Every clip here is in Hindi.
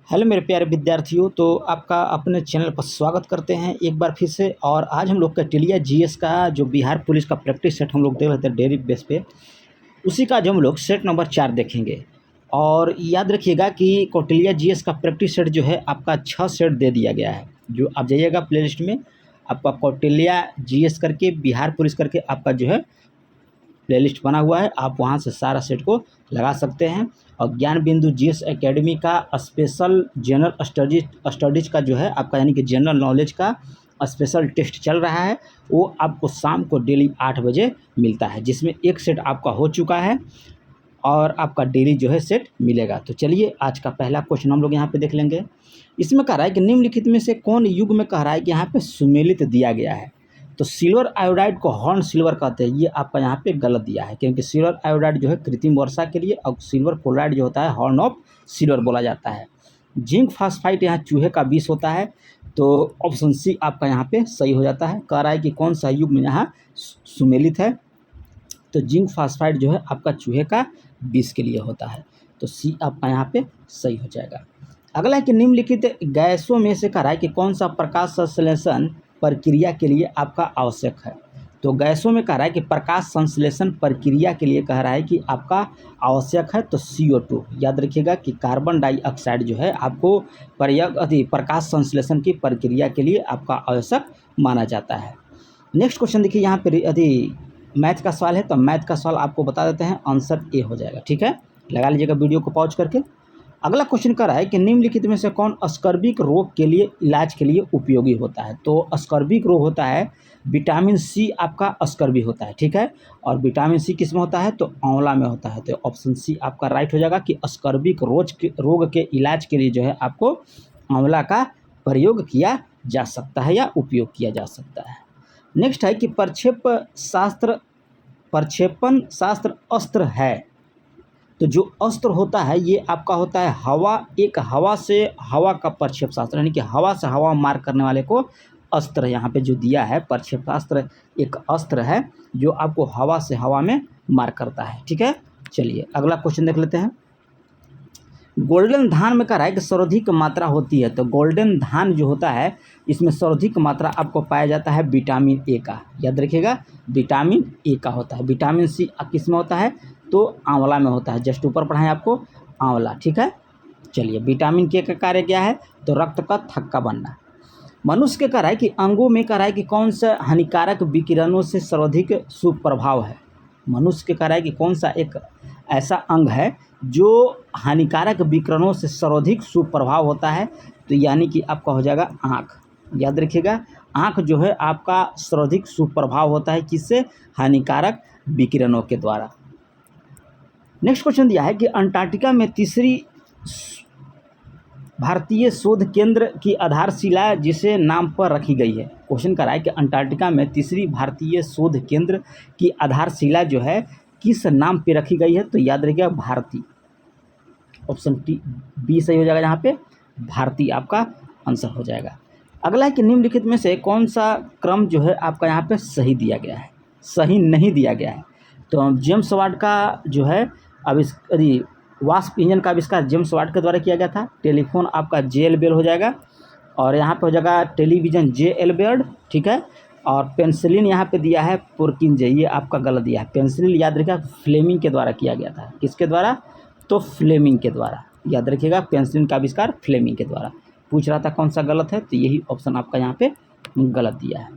हेलो मेरे प्यारे विद्यार्थियों, तो आपका अपने चैनल पर स्वागत करते हैं एक बार फिर से। और आज हम लोग कौटिल्य जीएस का जो बिहार पुलिस का प्रैक्टिस सेट हम लोग देख रहे थे डेली बेस पे, उसी का जो हम लोग सेट नंबर 4 देखेंगे। और याद रखिएगा कि कौटिल्य जीएस का प्रैक्टिस सेट जो है आपका 6 सेट दे दिया गया है। जो आप जाइएगा प्ले लिस्ट में, आपका कौटिल्य जीएस करके बिहार पुलिस करके आपका जो है प्लेलिस्ट बना हुआ है, आप वहां से सारा सेट को लगा सकते हैं। और ज्ञान बिंदु जीएस एकेडमी का स्पेशल जनरल स्टडीज का जो है आपका यानी कि जनरल नॉलेज का स्पेशल टेस्ट चल रहा है, वो आपको शाम को डेली 8 बजे मिलता है, जिसमें एक सेट आपका हो चुका है और आपका डेली जो है सेट मिलेगा। तो चलिए आज का पहला क्वेश्चन हम लोग यहाँ पे देख लेंगे। इसमें कह रहा है कि निम्नलिखित में से कौन युग में कह रहा है कि यहाँ पे सुमेलित दिया गया है। तो सिल्वर आयोडाइड को हॉर्न सिल्वर कहते हैं, ये आपका यहाँ पे गलत दिया है, क्योंकि सिल्वर आयोडाइड जो है कृत्रिम वर्षा के लिए और सिल्वर क्लोराइड जो होता है हॉर्न ऑफ सिल्वर बोला जाता है। जिंक फास्फाइट यहाँ चूहे का विष होता है, तो ऑप्शन सी आपका यहाँ पे सही हो जाता है। कह रहा है कि कौन सा युग में यहाँ सुमेलित है, तो जिंक फास्फाइड जो है आपका चूहे का विष के लिए होता है, तो सी आपका यहाँ पे सही हो जाएगा। अगला है कि निम्नलिखित गैसों में से कह रहा है कि कौन सा प्रकाश संश्लेषण प्रक्रिया के लिए आपका आवश्यक है। तो गैसों में कह रहा है कि प्रकाश संश्लेषण प्रक्रिया के लिए कह रहा है कि आपका आवश्यक है, तो CO2। याद रखिएगा कि कार्बन डाइऑक्साइड जो है आपको प्रकाश संश्लेषण की प्रक्रिया के लिए आपका आवश्यक माना जाता है। नेक्स्ट क्वेश्चन देखिए, यहाँ पे मैथ का सवाल है, तो मैथ का सवाल आपको बता देते हैं, आंसर ए हो जाएगा। ठीक है, लगा लीजिएगा वीडियो को पॉज करके। अगला क्वेश्चन कर रहा है कि निम्नलिखित में से कौन स्कर्विक रोग के लिए इलाज के लिए उपयोगी होता है। तो स्कर्विक रोग होता है विटामिन सी, आपका स्कर्वी होता है। ठीक है, और विटामिन सी किस में होता है, तो आंवला में होता है, तो ऑप्शन सी आपका राइट हो जाएगा कि स्कर्विक रोग के इलाज के लिए जो है आपको आंवला का प्रयोग किया जा सकता है या उपयोग किया जा सकता है। नेक्स्ट है कि प्रक्षेपण शास्त्र अस्त्र है। तो जो अस्त्र होता है ये आपका होता है हवा से हवा का प्रक्षेप शास्त्र, यानी कि हवा से हवा मार करने वाले को अस्त्र यहाँ पे जो दिया है प्रक्षेपास्त्र, एक अस्त्र है जो आपको हवा से हवा में मार करता है। ठीक है, चलिए अगला क्वेश्चन देख लेते हैं। गोल्डन धान में कह रहा है कि सर्वाधिक मात्रा होती है। तो गोल्डन धान जो होता है इसमें सर्वाधिक मात्रा आपको पाया जाता है विटामिन ए का। याद रखिएगा विटामिन ए का होता है। विटामिन सी किस में होता है, तो आंवला में होता है, जस्ट ऊपर पढ़ाएं आपको आंवला। ठीक है, चलिए विटामिन के का कार्य क्या है, तो रक्त का थक्का बनना। मनुष्य के कह रहा है कि अंगों में कह रहा है कि कौन सा हानिकारक विकिरणों से सर्वाधिक सुप्रभाव है। मनुष्य के कह रहा है कि कौन सा एक ऐसा अंग है जो हानिकारक विकिरणों से सर्वाधिक सुप्रभाव होता है, तो यानी कि आपका हो जाएगा आँख। याद रखिएगा आँख जो है आपका सर्वाधिक सुप्रभाव होता है, किससे, हानिकारक विकिरणों के द्वारा। नेक्स्ट क्वेश्चन दिया है कि अंटार्कटिका में तीसरी भारतीय शोध केंद्र की आधारशिला जिसे नाम पर रखी गई है। क्वेश्चन कर रहा है कि अंटार्कटिका में तीसरी भारतीय शोध केंद्र की आधारशिला जो है किस नाम पे रखी गई है, तो याद रखिएगा भारती। ऑप्शन बी सही हो जाएगा, यहाँ पे भारती आपका आंसर हो जाएगा। अगला है कि निम्नलिखित में से कौन सा क्रम जो है आपका यहाँ पे सही दिया गया है, सही नहीं दिया गया है। तो जेम्स वाट का जो है वास्प इंजन का आविष्कार जेम्स वाट के द्वारा किया गया था। टेलीफोन आपका जे.एल. बेल हो जाएगा, और यहाँ पे हो जाएगा टेलीविज़न जे.एल. बेयर्ड। ठीक है, और पेंसिलिन यहाँ पे दिया है पोर्किंजे, ये आपका गलत दिया है। पेंसिलिन याद रखिएगा फ्लेमिंग के द्वारा किया गया था। किसके द्वारा, तो फ्लेमिंग के द्वारा। याद रखिएगा पेंसिलिन का आविष्कार फ्लेमिंग के द्वारा। पूछ रहा था कौन सा गलत है, तो यही ऑप्शन आपका यहाँ पे गलत दिया है।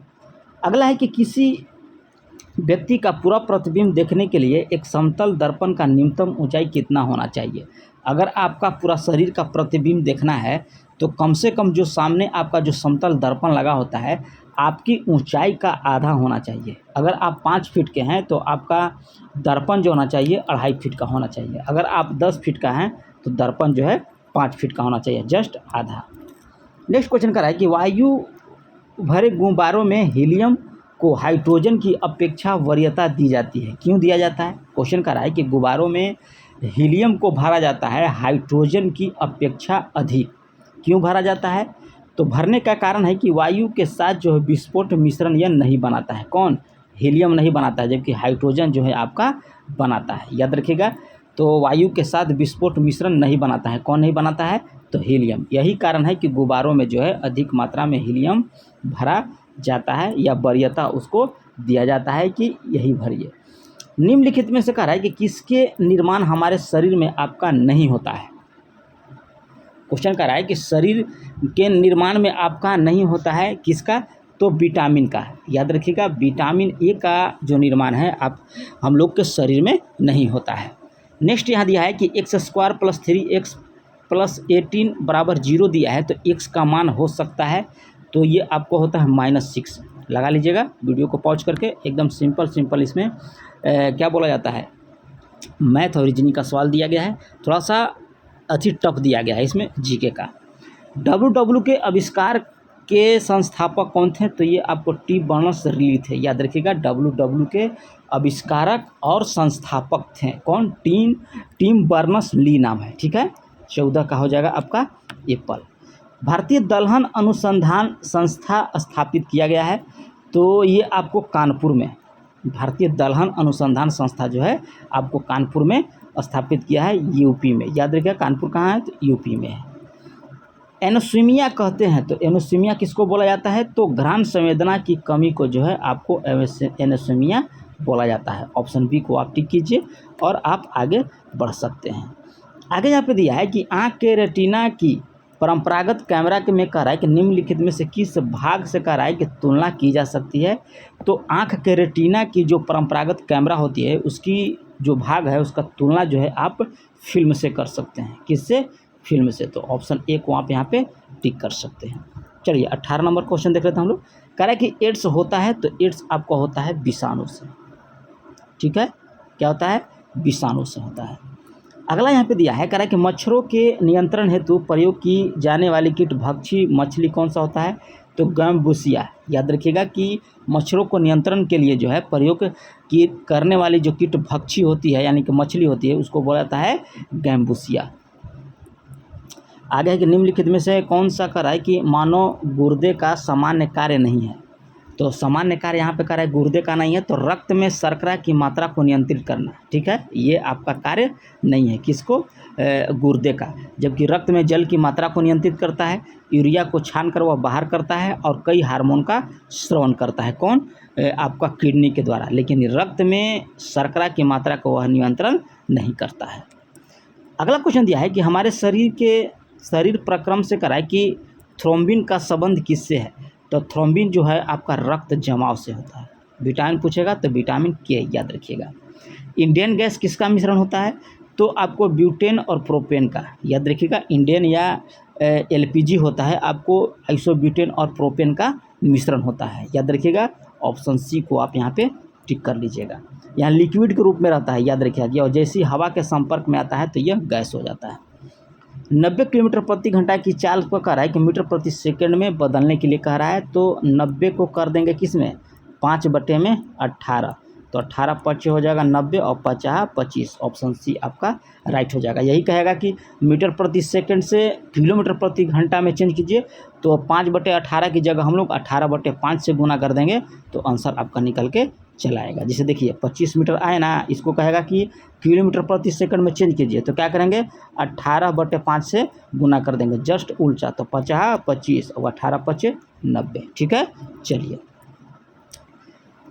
अगला है कि किसी व्यक्ति का पूरा प्रतिबिंब देखने के लिए एक समतल दर्पण का न्यूनतम ऊंचाई कितना होना चाहिए। अगर आपका पूरा शरीर का प्रतिबिंब देखना है तो कम से कम जो सामने आपका जो समतल दर्पण लगा होता है आपकी ऊंचाई का आधा होना चाहिए। अगर आप 5 फीट के हैं तो आपका दर्पण जो होना चाहिए 2.5 फीट का होना चाहिए। अगर आप 10 फीट का हैं तो दर्पण जो है 5 फीट का होना चाहिए, जस्ट आधा। नेक्स्ट क्वेश्चन कर रहा है कि वायु भरे गुब्बारों में हीलियम को हाइड्रोजन की अपेक्षा वरीयता दी जाती है, क्यों दिया जाता है। क्वेश्चन कर रहा है कि गुब्बारों में हीलियम को भरा जाता है हाइड्रोजन की अपेक्षा अधिक, क्यों भरा जाता है, तो भरने का कारण है कि वायु के साथ जो है विस्फोट मिश्रण यह नहीं बनाता है। कौन, हीलियम नहीं बनाता है, जबकि हाइड्रोजन जो है आपका बनाता है। याद रखिएगा तो वायु के साथ विस्फोट मिश्रण नहीं बनाता है। कौन नहीं बनाता है? तो हीलियम। यही कारण है कि गुब्बारों में जो है अधिक मात्रा में हीलियम भरा जाता है या वरीयता उसको दिया जाता है कि यही भरिए। निम्नलिखित में से कह रहा है कि किसके निर्माण हमारे शरीर में आपका नहीं होता है। क्वेश्चन कह रहा है कि शरीर के निर्माण में आपका नहीं होता है, किसका? तो विटामिन का। याद रखिएगा, विटामिन ए का जो निर्माण है हम लोग के शरीर में नहीं होता है। नेक्स्ट यहाँ दिया है कि x² + 3x + 18 = 0 दिया है, तो x का मान हो सकता है, तो ये आपको होता है -6। लगा लीजिएगा वीडियो को पॉज करके, एकदम सिंपल इसमें क्या बोला जाता है, मैथ और रीजनिंग का सवाल दिया गया है, थोड़ा सा अच्छी टफ दिया गया है इसमें जीके का। WW के आविष्कार के संस्थापक कौन थे? तो ये आपको टी बर्नर्स ली थे। याद रखिएगा, WW के आविष्कारक और संस्थापक थे कौन? टिम बर्नर्स ली नाम है। ठीक है, 14 का हो जाएगा आपका एप्पल। भारतीय दलहन अनुसंधान संस्था स्थापित किया गया है, तो ये आपको कानपुर में, भारतीय दलहन अनुसंधान संस्था जो है आपको कानपुर में स्थापित किया है, यूपी में। याद रखिएगा कानपुर कहाँ है? तो यूपी में है। एनोसीमिया कहते हैं, तो एनोसीमिया किसको बोला जाता है? तो घ्राण संवेदना की कमी को जो है आपको एनोसीमिया बोला जाता है। ऑप्शन बी को आप टिक कीजिए और आप आगे बढ़ सकते हैं। आगे यहाँ पे दिया है कि आँख के रेटिना की परंपरागत कैमरा के में कह रहा है कि निम्नलिखित में से किस भाग से कह रहा है कि तुलना की जा सकती है? तो आँख के रेटिना की जो परंपरागत कैमरा होती है उसकी जो भाग है उसका तुलना जो है आप फिल्म से कर सकते हैं। किससे? फिल्म से। तो ऑप्शन ए को आप यहाँ पे टिक कर सकते हैं। चलिए 18 नंबर क्वेश्चन देख लेते हैं हम लोग। कह रहा है कि एड्स होता है, तो एड्स आपका होता है विषाणु से। ठीक है, क्या होता है? विषाणु से होता है। अगला यहाँ पे दिया है, कह रहा है कि मच्छरों के नियंत्रण हेतु प्रयोग की जाने वाली कीट भक्षी मछली कौन सा होता है? तो गैम्बुसिया। याद रखिएगा कि मच्छरों को नियंत्रण के लिए जो है प्रयोग की करने वाली जो कीट भक्षी होती है यानी कि मछली होती है उसको बोला जाता है गैम्बुसिया। आगे है कि निम्नलिखित में से कौन सा कह रहा है कि मानव गुर्दे का सामान्य कार्य नहीं है? तो सामान्य कार्य यहाँ पे कह रहा है गुर्दे का नहीं है, तो रक्त में शर्करा की मात्रा को नियंत्रित करना। ठीक है, ये आपका कार्य नहीं है। किसको? गुर्दे का। जबकि रक्त में जल की मात्रा को नियंत्रित करता है, यूरिया को छानकर वह बाहर करता है और कई हार्मोन का स्रवण करता है। कौन? आपका किडनी के द्वारा। लेकिन रक्त में शर्करा की मात्रा को वह नियंत्रण नहीं करता है। अगला क्वेश्चन दिया है कि हमारे शरीर प्रक्रम से कराए कि थ्रोम्बिन का संबंध किससे है? तो थ्रोम्बिन जो है आपका रक्त जमाव से होता है। विटामिन पूछेगा तो विटामिन के याद रखिएगा। इंडियन गैस किसका मिश्रण होता है? तो आपको ब्यूटेन और प्रोपेन का। याद रखिएगा, इंडियन या एलपीजी होता है, आपको आइसोब्यूटेन और प्रोपेन का मिश्रण होता है। याद रखिएगा, ऑप्शन सी को आप यहाँ पे टिक कर लीजिएगा। यहाँ लिक्विड के रूप में रहता है, याद रखिएगा, और जैसे ही हवा के संपर्क में आता है तो यह गैस हो जाता है। 90 किलोमीटर प्रति घंटा की चाल को कह रहा है कि मीटर प्रति सेकंड में बदलने के लिए कह रहा है, तो 90 को कर देंगे किस में? 5/18। तो 18 5 हो जाएगा 90 और 50 25। ऑप्शन सी आपका राइट हो जाएगा। यही कहेगा कि मीटर प्रति सेकंड से किलोमीटर प्रति घंटा में चेंज कीजिए, तो 5/18 की जगह हम लोग 18/5 से गुना कर देंगे, तो आंसर आपका निकल के चला आएगा। जैसे देखिए 25 मीटर आए ना, इसको कहेगा कि किलोमीटर प्रति सेकंड में चेंज कीजिए, तो क्या करेंगे? 18/5 से गुना कर देंगे, जस्ट उल्टा। तो 50 25 और 18 5 90। ठीक है, चलिए।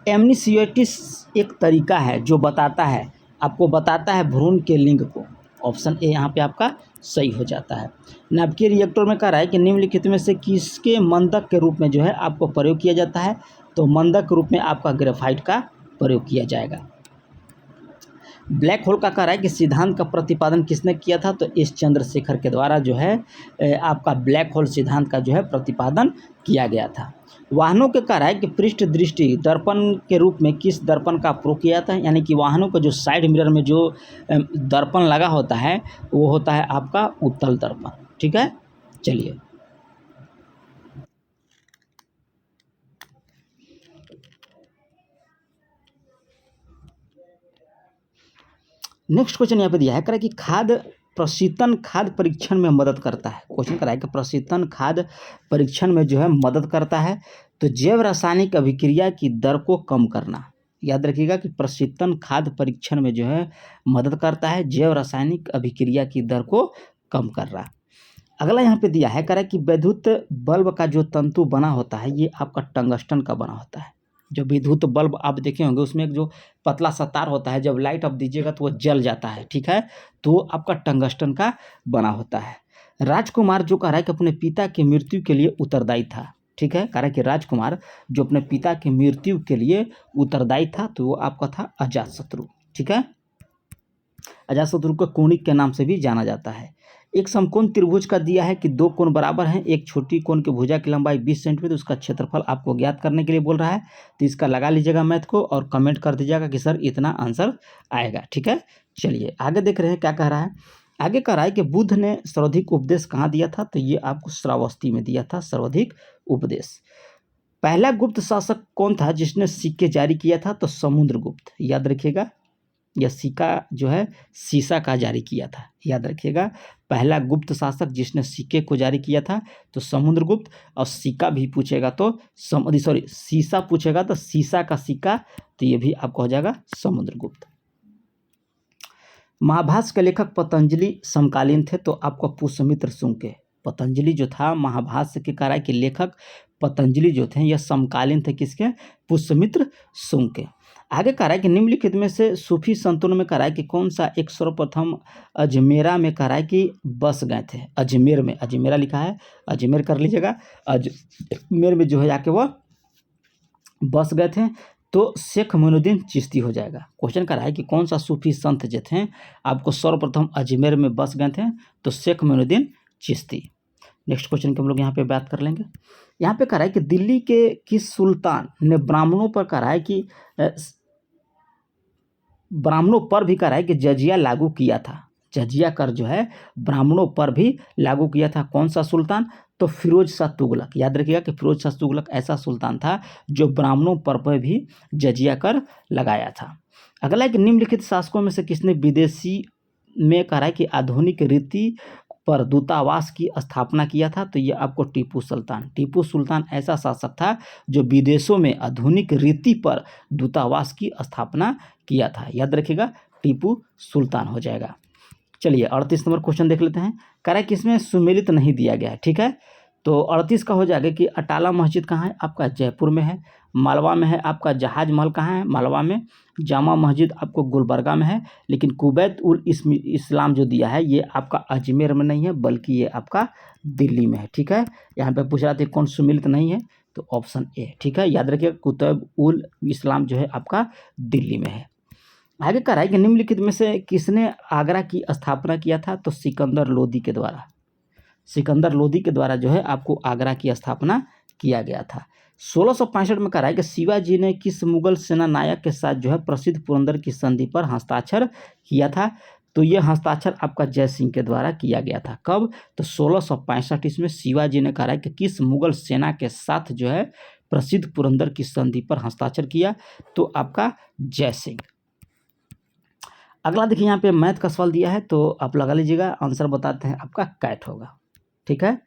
एमनिसियोटिस एक तरीका है जो आपको बताता है भ्रूण के लिंग को। ऑप्शन ए यहाँ पे आपका सही हो जाता है। नाभिकीय रिएक्टर में कह रहा है कि निम्नलिखित में से किसके मंदक के रूप में जो है आपको प्रयोग किया जाता है? तो मंदक के रूप में आपका ग्रेफाइट का प्रयोग किया जाएगा। ब्लैक होल का कह रहा है कि सिद्धांत का प्रतिपादन किसने किया था? तो एस चंद्रशेखर के द्वारा जो है आपका ब्लैक होल सिद्धांत का जो है प्रतिपादन किया गया था। वाहनों के कह रहा है कि पृष्ठ दृष्टि दर्पण के रूप में किस दर्पण का प्रयोग किया जाता है? यानी कि वाहनों का जो साइड मिरर में जो दर्पण लगा होता है वो होता है आपका उत्तल दर्पण। ठीक है, चलिए। नेक्स्ट क्वेश्चन यहाँ पे दिया है, कह रहा है कि प्रशीतन खाद्य परीक्षण में मदद करता है। क्वेश्चन कह रहा है कि प्रशीतन खाद्य परीक्षण में जो है मदद करता है, तो जैव रासायनिक अभिक्रिया की दर को कम करना। याद रखिएगा कि प्रशीतन खाद्य परीक्षण में जो है मदद करता है, जैव रासायनिक अभिक्रिया की दर को कम कर रहा है। अगला यहाँ पे दिया है, कह रहा है कि विद्युत बल्ब का जो तंतु बना होता है ये आपका टंगस्टन का बना होता है। जो विद्युत बल्ब आप देखे होंगे उसमें एक जो पतला सा तार होता है, जब लाइट आप दीजिएगा तो वो जल जाता है, ठीक है, तो आपका टंगस्टन का बना होता है। राजकुमार जो कह रहा है कि अपने पिता की मृत्यु के लिए उत्तरदायी था, ठीक है, कह रहा है कि राजकुमार जो अपने पिता की मृत्यु के लिए उत्तरदायी था तो वो आपका था अजातशत्रु, ठीक है। अजातशत्रु को कोणिक के नाम से भी जाना जाता है। एक समकोण त्रिभुज का दिया है कि दो कोण बराबर हैं, एक छोटी कोण की भुजा की लंबाई 20 सेंटीमीटर, उसका क्षेत्रफल आपको ज्ञात करने के लिए बोल रहा है। तो इसका लगा लीजिएगा मैथ को और कमेंट कर दीजिएगा कि सर इतना आंसर आएगा, ठीक है। चलिए आगे देख रहे हैं क्या कह रहा है। आगे कह रहा है कि बुद्ध ने सर्वाधिक उपदेश कहाँ दिया था, तो ये आपको श्रावस्ती में दिया था सर्वाधिक उपदेश। पहला गुप्त शासक कौन था जिसने सिक्के जारी किया था, तो समुद्रगुप्त, याद रखिएगा। यह सिक्का जो है सीसा का जारी किया था, याद रखिएगा। पहला गुप्त शासक जिसने सिक्के को जारी किया था तो समुद्रगुप्त, और सिक्का भी पूछेगा तो सीसा पूछेगा तो सीसा का सिक्का, तो ये भी आपको हो जाएगा समुद्रगुप्त। महाभाष्य के लेखक पतंजलि समकालीन थे, तो आपको पुष्यमित्र शुंग। पतंजलि जो था महाभाष्य के कराय के लेखक पतंजलि जो थे यह समकालीन थे किसके, पुष्यमित्र शुंग के। आगे कह रहा है कि निम्नलिखित में से सूफी संतों में कह रहा है कि कौन सा एक सर्वप्रथम अजमेरा में कह रहा है कि बस गए थे। अजमेर में, अजमेरा लिखा है, अजमेर कर लीजिएगा। अजमेर में जो है जाके वह बस गए थे, तो शेख मोइनुद्दीन चिश्ती हो जाएगा। क्वेश्चन कर रहा है कि कौन सा सूफी संत जो थे आपको सर्वप्रथम अजमेर में बस गए थे, तो शेख मोइनुद्दीन चिश्ती। नेक्स्ट क्वेश्चन की हम लोग यहाँ पे बात कर लेंगे। यहाँ पे कह रहा है कि दिल्ली के किस सुल्तान ने ब्राह्मणों पर कह रहा है कि ब्राह्मणों पर भी कह रहा है कि जजिया लागू किया था। जजिया कर जो है ब्राह्मणों पर भी लागू किया था। कौन सा सुल्तान, तो फिरोज शाह तुगलक। याद रखिएगा कि फिरोज शाह तुगलक ऐसा सुल्तान था जो ब्राह्मणों पर भी जजिया कर लगाया था। अगला है कि निम्नलिखित शासकों में से किसने विदेशी में कह रहा है कि आधुनिक रीति पर दूतावास की स्थापना किया था, तो ये आपको टीपू सुल्तान। टीपू सुल्तान ऐसा शासक था जो विदेशों में आधुनिक रीति पर दूतावास की स्थापना किया था। याद रखिएगा टीपू सुल्तान हो जाएगा। चलिए 38 नंबर क्वेश्चन देख लेते हैं। कह रहा है कि इसमें सुमेलित नहीं दिया गया है, ठीक है। तो 38 का हो जाएगा कि अटाला मस्जिद कहाँ है, आपका जयपुर में है। मालवा में है आपका जहाज महल कहाँ है, मालवा में। जामा मस्जिद आपको गुलबर्गा में है। लेकिन कुवैत उल इस्लाम जो दिया है ये आपका अजमेर में नहीं है बल्कि ये आपका दिल्ली में है, ठीक है। यहाँ पे पूछ रहा था कौन सुमेलित नहीं है, तो ऑप्शन ए, ठीक है। याद रखिएगा कुतुब उल इस्लाम जो है आपका दिल्ली में है। आगे कह रहा है कि निम्नलिखित में से किसने आगरा की स्थापना किया था, तो सिकंदर लोदी के द्वारा। सिकंदर लोदी के द्वारा जो है आपको आगरा की स्थापना किया गया था। 1665 में कह रहा है कि शिवाजी ने किस मुगल सेना नायक के साथ जो है प्रसिद्ध पुरंदर की संधि पर हस्ताक्षर किया था, तो ये हस्ताक्षर आपका जय सिंह के द्वारा किया गया था। कब, तो 1665 इसमें शिवाजी ने कह रहा है कि किस मुगल सेना के साथ जो है प्रसिद्ध पुरंदर की संधि पर हस्ताक्षर किया, तो आपका जय सिंह। अगला देखिए यहाँ पे मैथ का सवाल दिया है तो आप लगा लीजिएगा। आंसर बताते हैं आपका कैट होगा, ठीक है।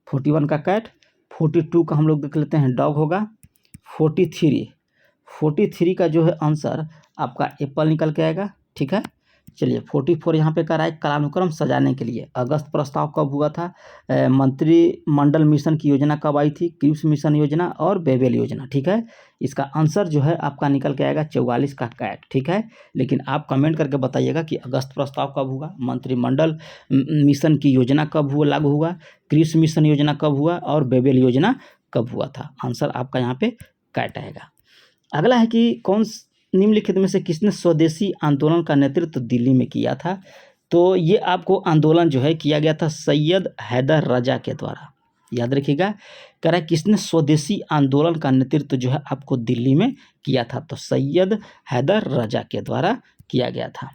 41 का कैट, 42 का हम लोग देख लेते हैं डॉग होगा। 43 का जो है आंसर आपका एप्पल निकल के आएगा, ठीक है। चलिए 44 यहाँ पे कर रहा है कालानुक्रम सजाने के लिए अगस्त प्रस्ताव कब हुआ था, मंत्रिमंडल मिशन की योजना कब आई थी, क्रिप्स मिशन योजना और बेबेल योजना, ठीक है। इसका आंसर जो है आपका निकल के आएगा 44 का कैट, ठीक है। लेकिन आप कमेंट करके बताइएगा कि अगस्त प्रस्ताव कब हुआ, मंत्रिमंडल मिशन की योजना कब हुआ लागू हुआ, क्रिप्स मिशन योजना कब हुआ और बेबेल योजना कब हुआ था। आंसर आपका यहाँ पे कैट आएगा। अगला है कि कौन निम्नलिखित में से किसने स्वदेशी आंदोलन का नेतृत्व दिल्ली में किया था, तो ये आपको आंदोलन जो है किया गया था सैयद हैदर रजा के द्वारा। याद रखिएगा, कह रहा है किसने स्वदेशी आंदोलन का नेतृत्व जो है आपको दिल्ली में किया था, तो सैयद हैदर रजा के द्वारा किया गया था।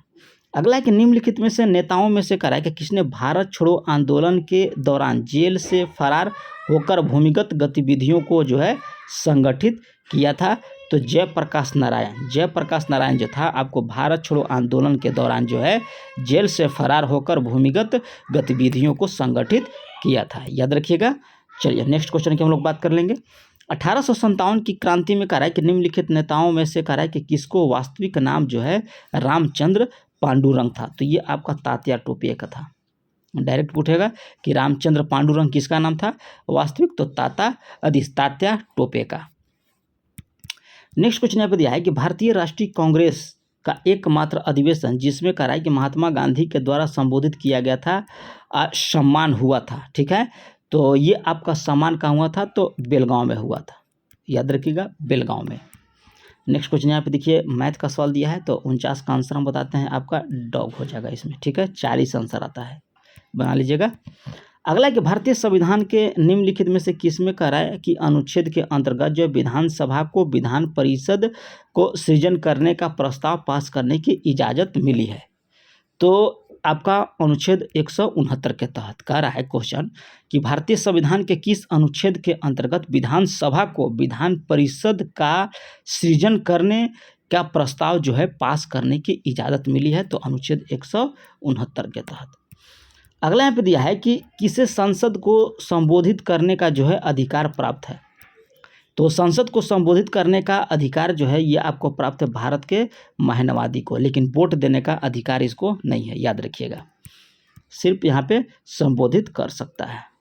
अगला है कि निम्नलिखित में से नेताओं में से कह रहा है कि किसने भारत छोड़ो आंदोलन के दौरान जेल से फरार होकर भूमिगत गतिविधियों को जो है संगठित किया था, तो जयप्रकाश नारायण जो था आपको भारत छोड़ो आंदोलन के दौरान जो है जेल से फरार होकर भूमिगत गतिविधियों को संगठित किया था। याद रखिएगा। चलिए नेक्स्ट क्वेश्चन की हम लोग बात कर लेंगे। 1857 की क्रांति में कह रहा है कि निम्नलिखित नेताओं में से कह रहा है कि किसको वास्तविक नाम जो है रामचंद्र पांडुरंग था। तो ये आपका तात्या टोपे का था। डायरेक्ट पूछेगा कि रामचंद्र पांडुरंग किसका नाम था वास्तविक, तो तात्या टोपे का। नेक्स्ट क्वेश्चन यहाँ पे दिया है कि भारतीय राष्ट्रीय कांग्रेस का एकमात्र अधिवेशन जिसमें कह रहा है कि महात्मा गांधी के द्वारा संबोधित किया गया था, सम्मान हुआ था। ठीक है, तो ये आपका सम्मान कहाँ हुआ था, तो बेलगांव में हुआ था, याद रखिएगा बेलगांव में। नेक्स्ट क्वेश्चन यहाँ पे देखिए मैथ का सवाल दिया है, तो 49 का आंसर हम बताते हैं, आपका डॉग हो जाएगा इसमें। ठीक है, 40 आंसर आता है, बना लीजिएगा। अगला कि भारतीय संविधान के निम्नलिखित में से किसमें कह रहा है कि अनुच्छेद के अंतर्गत जो विधानसभा को विधान परिषद को सृजन करने का प्रस्ताव पास करने की इजाज़त मिली है। तो आपका अनुच्छेद 169 के तहत कह रहा है क्वेश्चन कि भारतीय संविधान के किस अनुच्छेद के अंतर्गत विधानसभा को विधान परिषद का सृजन करने का प्रस्ताव जो है पास करने की इजाज़त मिली है, तो अनुच्छेद 169 के तहत। अगला यहाँ पे दिया है कि किसे संसद को संबोधित करने का जो है अधिकार प्राप्त है। तो संसद को संबोधित करने का अधिकार जो है ये आपको प्राप्त है भारत के महानवादी को, लेकिन वोट देने का अधिकार इसको नहीं है, याद रखिएगा। सिर्फ यहाँ पे संबोधित कर सकता है।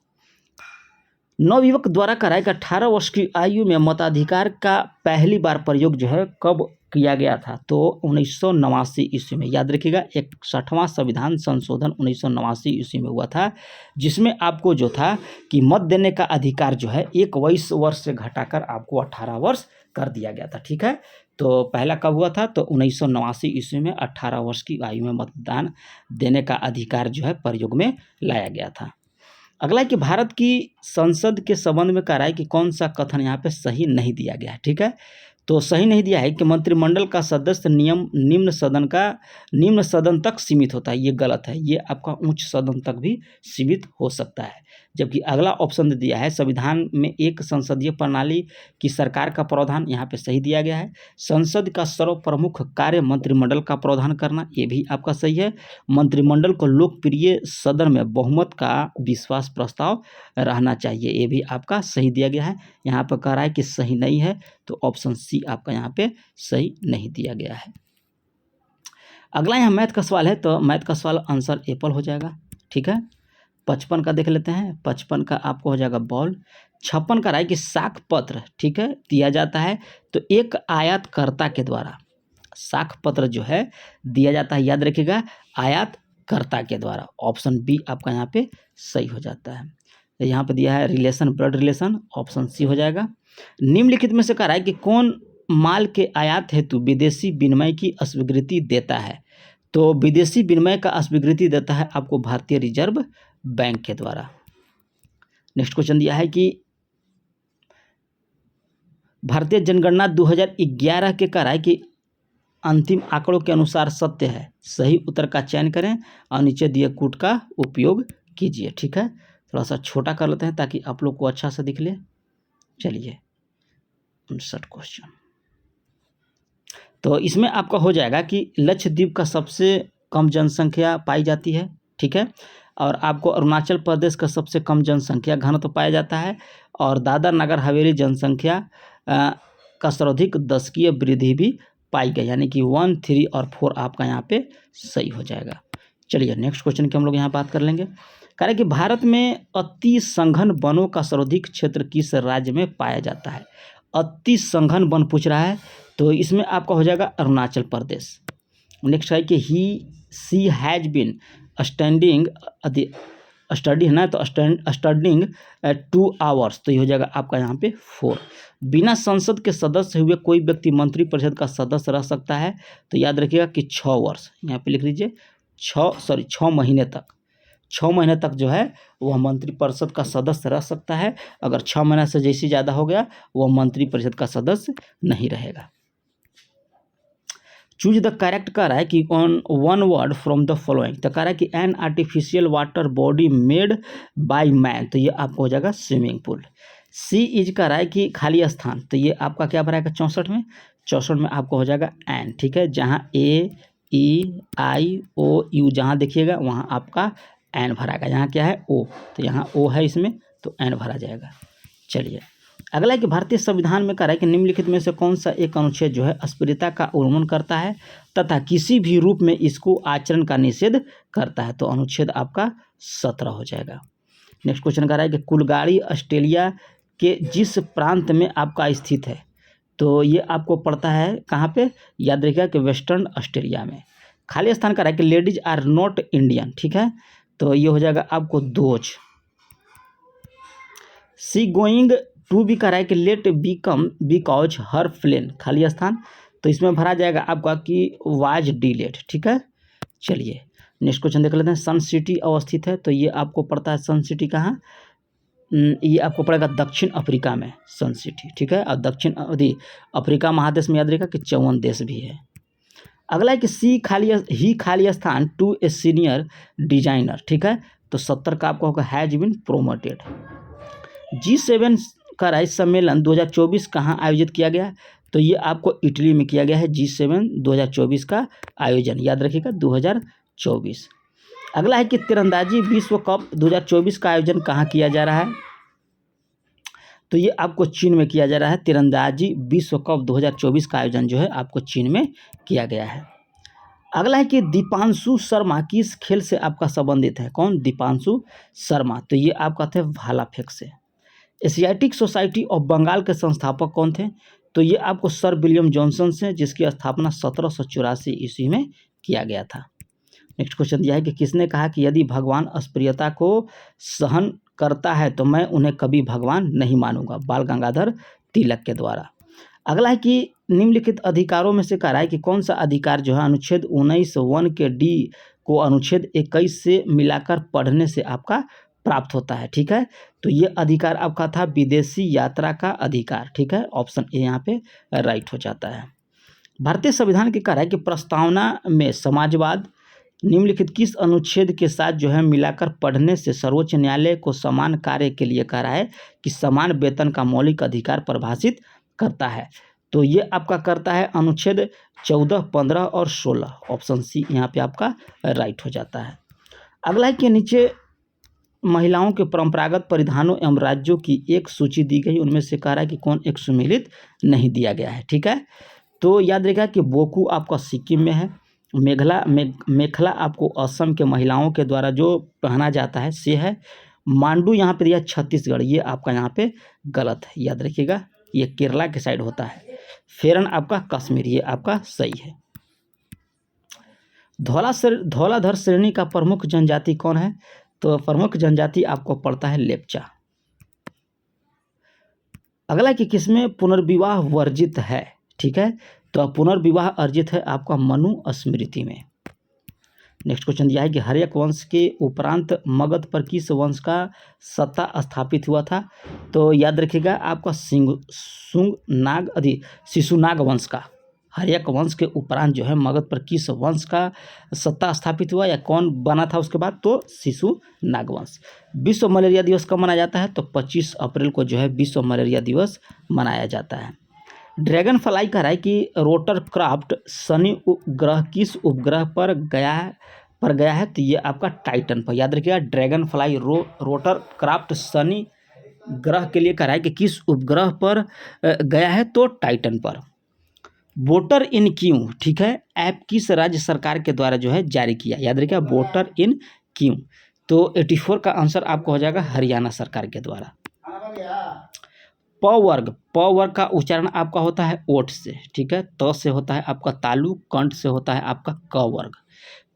नवयुवक द्वारा कराए गए 18 वर्ष की आयु में मताधिकार का पहली बार प्रयोग जो है कब किया गया था, तो 1989 ईस्वी में, याद रखिएगा। 61वां संविधान संशोधन 1989 ईस्वी में हुआ था, जिसमें आपको जो था कि मत देने का अधिकार जो है 21 वर्ष से घटाकर आपको 18 वर्ष कर दिया गया था। ठीक है, तो पहला कब हुआ था, तो 1989 ईस्वी में 18 वर्ष की आयु में मतदान देने का अधिकार जो है प्रयोग में लाया गया था। अगला है कि भारत की संसद के संबंध में कह रहा है कि कौन सा कथन यहाँ पे सही नहीं दिया गया है। ठीक है, तो सही नहीं दिया है कि मंत्रिमंडल का सदस्य निम्न सदन तक सीमित होता है, ये गलत है। ये आपका उच्च सदन तक भी सीमित हो सकता है। जबकि अगला ऑप्शन दिया है संविधान में एक संसदीय प्रणाली की सरकार का प्रावधान, यहाँ पे सही दिया गया है। संसद का सर्वप्रमुख कार्य मंत्रिमंडल का प्रावधान करना, ये भी आपका सही है। मंत्रिमंडल को लोकप्रिय सदन में बहुमत का विश्वास प्रस्ताव रहना चाहिए, ये भी आपका सही दिया गया है। यहाँ पर कह रहा है कि सही नहीं है, तो ऑप्शन सी आपका यहाँ पे सही नहीं दिया गया है। अगला यहाँ मैथ का सवाल है, तो मैथ का सवाल आंसर एप्पल हो जाएगा। ठीक है, 55 का देख लेते हैं। 55 का आपको हो जाएगा बॉल। 56 का रहा है कि साख पत्र, ठीक है, दिया जाता है तो एक आयातकर्ता के द्वारा साख पत्र जो है दिया जाता है, याद रखिएगा, आयातकर्ता के द्वारा। ऑप्शन बी आपका यहाँ पे सही हो जाता है। तो यहाँ पे दिया है relation, blood relation, option C हो जाएगा। निम्नलिखित में से कह रहा है कि कौन माल के आयात हेतु विदेशी विनिमय की अस्वीकृति देता है, तो विदेशी विनिमय का अस्वीकृति देता है आपको भारतीय रिजर्व बैंक के द्वारा। नेक्स्ट क्वेश्चन दिया है कि भारतीय जनगणना 2011 के कह रहा है कि अंतिम आंकड़ों के अनुसार सत्य है। सही उत्तर का चयन करें और नीचे दिए कूट का उपयोग कीजिए। ठीक है, थोड़ा सा छोटा कर लेते हैं ताकि आप लोग को अच्छा से दिख ले। चलिए 59 क्वेश्चन, तो इसमें आपका हो जाएगा कि लक्षद्वीप का सबसे कम जनसंख्या पाई जाती है। ठीक है, और आपको अरुणाचल प्रदेश का सबसे कम जनसंख्या घनत्व पाया जाता है, और दादर नगर हवेली जनसंख्या का सर्वाधिक दशकीय वृद्धि भी पाई गई, यानी कि 1, 3 और 4 आपका यहाँ पे सही हो जाएगा। चलिए नेक्स्ट क्वेश्चन की हम लोग यहाँ बात कर लेंगे। कह रहे कि भारत में अति सघन वनों का सर्वाधिक क्षेत्र किस राज्य में पाया जाता है। अति सघन वन पूछ रहा है, तो इसमें आपका हो जाएगा अरुणाचल प्रदेश। नेक्स्ट है कि सी हैज बीन स्टडिंग है ना, तो स्टडिंग 2 आवर्स, तो ये हो जाएगा आपका यहाँ पे 4। बिना संसद के सदस्य हुए कोई व्यक्ति मंत्रिपरिषद का सदस्य रह सकता है, तो याद रखिएगा कि 6 वर्ष, यहाँ पे लिख लीजिए 6 महीने तक। 6 महीने तक जो है वह मंत्रिपरिषद का सदस्य रह सकता है। अगर 6 महीने से जैसे ज़्यादा हो गया वह मंत्रिपरिषद का सदस्य नहीं रहेगा। चूज द करेक्ट कह रहा है कि on one word from the following, तो कह रहा है कि an artificial water body made by man, तो ये आपको हो जाएगा स्विमिंग पूल। सी इज कह रहा है कि खाली स्थान, तो ये आपका क्या भराएगा 64 में। 64 में आपको हो जाएगा एन। ठीक है, जहाँ AEIOU जहाँ देखिएगा वहाँ आपका एन भराएगा। यहाँ क्या है ओ, तो यहाँ ओ है इसमें, तो एन भरा जाएगा। चलिए अगला है कि भारतीय संविधान में कह रहा है कि निम्नलिखित में से कौन सा एक अनुच्छेद जो है अस्पृश्यता का उल्लंघन करता है तथा किसी भी रूप में इसको आचरण का निषेध करता है। तो अनुच्छेद आपका 17 हो जाएगा। नेक्स्ट क्वेश्चन कह रहा है कि कुलगाड़ी ऑस्ट्रेलिया के जिस प्रांत में आपका स्थित है, तो ये आपको पड़ता है कहाँ पे, याद रखिएगा कि वेस्टर्न ऑस्ट्रेलिया में। खाली स्थान कह रहा है कि लेडीज आर नॉट इंडियन, ठीक है, तो ये हो जाएगा आपको दोज। सी गोइंग टू भी कह रहा है कि लेट बीकम बिकॉज हर प्लेन, खाली स्थान, तो इसमें भरा जाएगा आपका कि वाज डिलेड, ठीक है। चलिए नेक्स्ट क्वेश्चन देख लेते हैं। सन सिटी अवस्थित है, तो ये आपको पड़ता है सन सिटी कहाँ, ये आपको पड़ेगा दक्षिण अफ्रीका में सन सिटी, ठीक है। और दक्षिण अफ्रीका महादेश में याद रखिएगा कि 54 देश भी है। अगला है कि ही खाली स्थान टू ए सीनियर डिजाइनर, ठीक है, तो 70 का आपको होगा हैज बीन प्रोमोटेड। G7 का राज्य सम्मेलन 2024 कहाँ आयोजित किया गया, तो ये आपको इटली में किया गया है G7 2024 का आयोजन, याद रखिएगा 2024। अगला है कि तीरंदाजी विश्व कप 2024 का आयोजन कहाँ किया जा रहा है, तो ये आपको चीन में किया जा रहा है। तीरंदाजी विश्व कप 2024 का आयोजन जो है आपको चीन में किया गया है। अगला है कि दीपांशु शर्मा किस खेल से आपका संबंधित है, कौन, दीपांशु शर्मा, तो ये आपका थे भाला फेंक से। एशियाटिक सोसाइटी ऑफ बंगाल के संस्थापक कौन थे, तो ये आपको सर विलियम जॉनसन से, जिसकी स्थापना 1784 ईस्वी में किया गया था। नेक्स्ट क्वेश्चन दिया है कि किसने कहा कि यदि भगवान अस्पृश्यता को सहन करता है तो मैं उन्हें कभी भगवान नहीं मानूंगा, बाल गंगाधर तिलक के द्वारा। अगला है कि निम्नलिखित अधिकारों में से कह रहा है कि कौन सा अधिकार जो है अनुच्छेद 19(1) के डी को अनुच्छेद 21 से मिलाकर पढ़ने से आपका प्राप्त होता है, ठीक है। तो ये अधिकार आपका था विदेशी यात्रा का अधिकार, ठीक है, ऑप्शन ए यहाँ पे राइट हो जाता है। भारतीय संविधान के कह रहा है कि प्रस्तावना में समाजवाद निम्नलिखित किस अनुच्छेद के साथ जो है मिलाकर पढ़ने से सर्वोच्च न्यायालय को समान कार्य के लिए कह रहा है कि समान वेतन का मौलिक अधिकार परिभाषित करता है, तो ये आपका करता है अनुच्छेद 14, 15 और 16, ऑप्शन सी यहाँ पे आपका राइट हो जाता है। अगला है कि नीचे महिलाओं के परंपरागत परिधानों एवं राज्यों की एक सूची दी गई, उनमें से कह रहा है कि कौन एक सुमेलित नहीं दिया गया है, ठीक है। तो याद रखिएगा कि बोकू आपका सिक्किम में है, मेखला आपको असम के महिलाओं के द्वारा जो पहना जाता है से है, मांडू यहाँ पे दिया छत्तीसगढ़, ये आपका यहाँ पे गलत है, याद रखिएगा ये केरला के साइड होता है। फेरन आपका कश्मीर, ये आपका सही है। धौलाधर श्रेणी का प्रमुख जनजाति कौन है, तो प्रमुख जनजाति आपको पड़ता है लेप्चा। अगला कि किसमें पुनर्विवाह वर्जित है, ठीक है, तो पुनर्विवाह अर्जित है आपका मनु स्मृति में। नेक्स्ट क्वेश्चन दिया है कि हर्यक वंश के उपरांत मगध पर किस वंश का सत्ता स्थापित हुआ था, तो याद रखिएगा आपका शिशुनाग वंश का। हर्यक वंश के उपरांत जो है मगध पर किस वंश का सत्ता स्थापित हुआ या कौन बना था उसके बाद, तो शिशुनाग वंश। विश्व मलेरिया दिवस कब मनाया जाता है, तो 25 अप्रैल को जो है विश्व मलेरिया दिवस मनाया जाता है। ड्रैगन फ्लाई कह रहा है कि रोटर क्राफ्ट शनि उपग्रह किस उपग्रह पर गया है, तो ये आपका टाइटन पर, याद रखिएगा dragon fly rotor craft Shani ग्रह के लिए कह रहा है कि किस उपग्रह पर गया है, तो टाइटन पर। वोटर इन क्यू, ठीक है, ऐप किस राज्य सरकार के द्वारा जो है जारी किया, याद रखिएगा वोटर इन क्यू, तो 84 का आंसर आपको हो जाएगा हरियाणा सरकार के द्वारा। प वर्ग का उच्चारण आपका होता है ओठ से, ठीक है, त से होता है आपका तालु, कंठ से होता है आपका क वर्ग।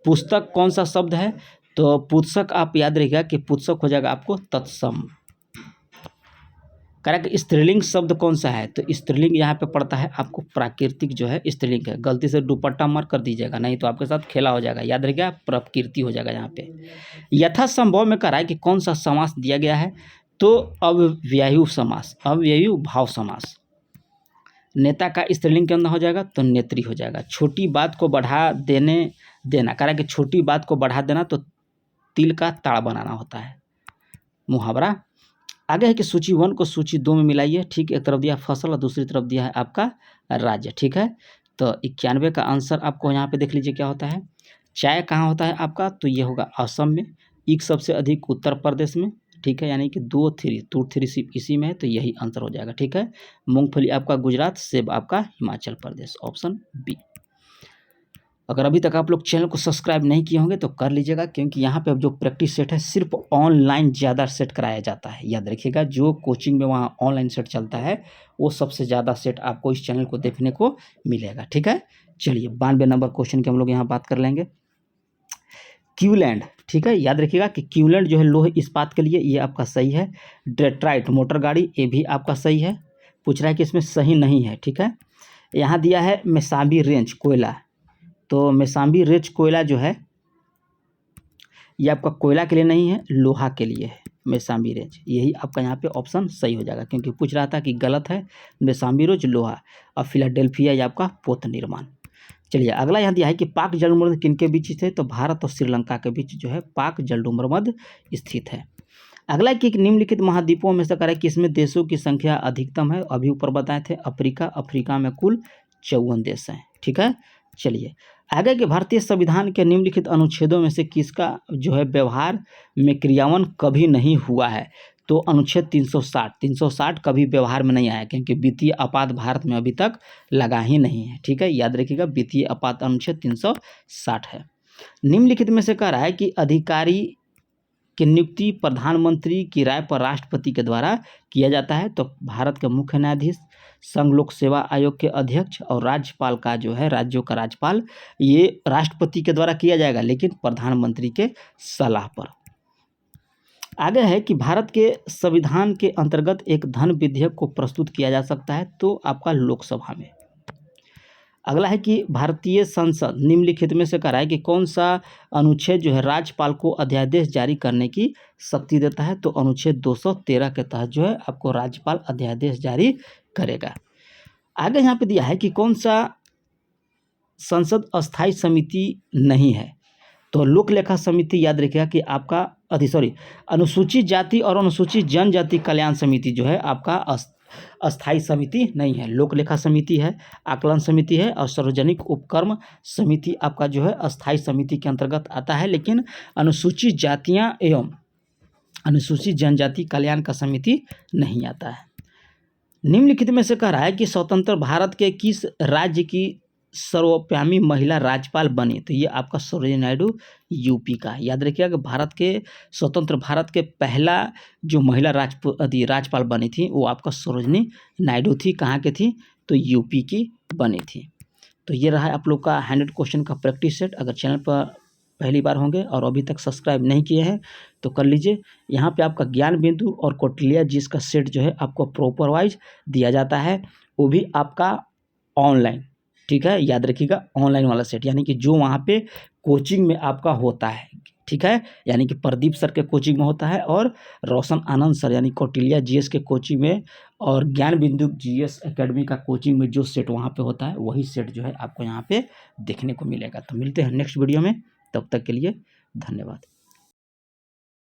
पुस्तक कौन सा शब्द है, तो पुस्तक आप याद रखिएगा कि पुस्तक हो जाएगा आपको तत्सम। करेक्ट। स्त्रीलिंग शब्द कौन सा है, तो स्त्रीलिंग यहाँ पे पड़ता है आपको प्राकृतिक जो है स्त्रीलिंग है, गलती से दुपट्टा मत कर दीजिएगा, नहीं तो आपके साथ खेला हो जाएगा, याद रखिएगा प्रकृति हो जाएगा यहाँ पे। यथासंभव में कह रहा है कि कौन सा समास दिया गया है, तो अव्ययीव समास, अव्ययीव भाव समास। नेता का स्त्रीलिंग के अंदर हो जाएगा तो नेत्री हो जाएगा। छोटी बात को बढ़ा देना कह रहा है कि छोटी बात को बढ़ा देना तो तिल का ताड़ बनाना होता है, मुहावरा। आगे है कि सूची 1 को सूची 2 में मिलाइए, ठीक, एक तरफ दिया फसल और दूसरी तरफ दिया है आपका राज्य, ठीक है। तो 91 का आंसर आपको यहाँ पे देख लीजिए क्या होता है। चाय कहाँ होता है आपका, तो ये होगा असम में। ईख सबसे अधिक उत्तर प्रदेश में, ठीक है, यानी कि 2 3 2 3 इसी में है, तो यही आंसर हो जाएगा। ठीक है, मूंगफली आपका गुजरात, सेब आपका हिमाचल प्रदेश, ऑप्शन बी। अगर अभी तक आप लोग चैनल को सब्सक्राइब नहीं किए होंगे तो कर लीजिएगा, क्योंकि यहाँ पे अब जो प्रैक्टिस सेट है सिर्फ ऑनलाइन ज़्यादा सेट कराया जाता है। याद रखिएगा, जो कोचिंग में वहाँ ऑनलाइन सेट चलता है वो सबसे ज़्यादा सेट आपको इस चैनल को देखने को मिलेगा। ठीक है, चलिए 92 नंबर क्वेश्चन की हम लोग यहाँ बात कर लेंगे। क्यूलैंड, ठीक है, याद रखिएगा कि क्यूलैंड जो है लोहे इस्पात के लिए, ये आपका सही है। डेट्राइट मोटर गाड़ी, ये भी आपका सही है। पूछ रहा है कि इसमें सही नहीं है। ठीक है, यहाँ दिया है मेसाबी रेंज कोयला, तो मेसाबी रेंज कोयला जो है ये आपका कोयला के लिए नहीं है, लोहा के लिए है मेसाबी रेंज। यही आपका यहाँ पे ऑप्शन सही हो जाएगा, क्योंकि पूछ रहा था कि गलत है, मेसाबी रेंज लोहा, और फिलाडेल्फिया ये आपका पोत निर्माण। चलिए अगला यहाँ दिया है कि पाक जलमर्द किनके बीच स्थित है, तो भारत और श्रीलंका के बीच जो है पाक जलमर्द स्थित है। अगला कि निम्नलिखित महाद्वीपों में से करें किसमें देशों की संख्या अधिकतम है, अभी ऊपर बताए थे अफ्रीका, अफ्रीका में कुल 54 देश हैं। ठीक है, चलिए आगे के भारतीय संविधान के निम्नलिखित अनुच्छेदों में से किसका जो है व्यवहार में क्रियान्वयन कभी नहीं हुआ है, तो अनुच्छेद 360 कभी व्यवहार में नहीं आया, क्योंकि वित्तीय आपात भारत में अभी तक लगा ही नहीं है। ठीक है, याद रखिएगा वित्तीय आपात अनुच्छेद 360 है। निम्नलिखित में से कह रहा है कि अधिकारी की नियुक्ति प्रधानमंत्री की राय पर राष्ट्रपति के द्वारा किया जाता है, तो भारत के मुख्य न्यायाधीश, संघ लोक सेवा आयोग के अध्यक्ष और राज्यपाल का जो है राज्यों का राज्यपाल, ये राष्ट्रपति के द्वारा किया जाएगा, लेकिन प्रधानमंत्री के सलाह पर। आगे है कि भारत के संविधान के अंतर्गत एक धन विधेयक को प्रस्तुत किया जा सकता है, तो आपका लोकसभा में। अगला है कि भारतीय संसद निम्नलिखित में से कह रहा है कि कौन सा अनुच्छेद जो है राज्यपाल को अध्यादेश जारी करने की शक्ति देता है, तो अनुच्छेद 213 के तहत जो है आपको राज्यपाल अध्यादेश जारी करेगा। आगे यहाँ पे दिया है कि कौन सा संसद अस्थायी समिति नहीं है, तो लोक लेखा समिति, याद रखिएगा कि आपका अनुसूचित जाति और अनुसूचित जनजाति कल्याण समिति जो है आपका अस्थायी समिति नहीं है। लोक लेखा समिति है, आकलन समिति है, और सार्वजनिक उपक्रम समिति आपका जो है अस्थायी समिति के अंतर्गत आता है, लेकिन अनुसूचित जातियां एवं अनुसूचित जनजाति कल्याण का समिति नहीं आता है। निम्नलिखित में से कह रहा है कि स्वतंत्र भारत के किस राज्य की सर्वव्यापी महिला राज्यपाल बनी, तो ये आपका सरोजिनी नायडू यूपी का। याद रखिएगा कि स्वतंत्र भारत के पहला जो महिला राज्यपाल बनी थी वो आपका सरोजिनी नायडू थी। कहाँ के थी, तो यूपी की बनी थी। तो ये रहा आप लोग का 100 क्वेश्चन का प्रैक्टिस सेट। अगर चैनल पर पहली बार होंगे और अभी तक सब्सक्राइब नहीं किए हैं तो कर लीजिए। यहाँ पे आपका ज्ञान बिंदु और कौटिल्य जिसका सेट जो है आपको प्रॉपर वाइज दिया जाता है, वो भी आपका ऑनलाइन। ठीक है, याद रखिएगा ऑनलाइन वाला सेट, यानी कि जो वहाँ पे कोचिंग में आपका होता है। ठीक है, यानी कि प्रदीप सर के कोचिंग में होता है, और रोशन आनंद सर यानी कौटिल्य जीएस के कोचिंग में, और ज्ञान बिंदु जीएस एकेडमी का कोचिंग में जो सेट वहाँ पे होता है वही सेट जो है आपको यहाँ पे देखने को मिलेगा। तो मिलते हैं नेक्स्ट वीडियो में, तब तक के लिए धन्यवाद।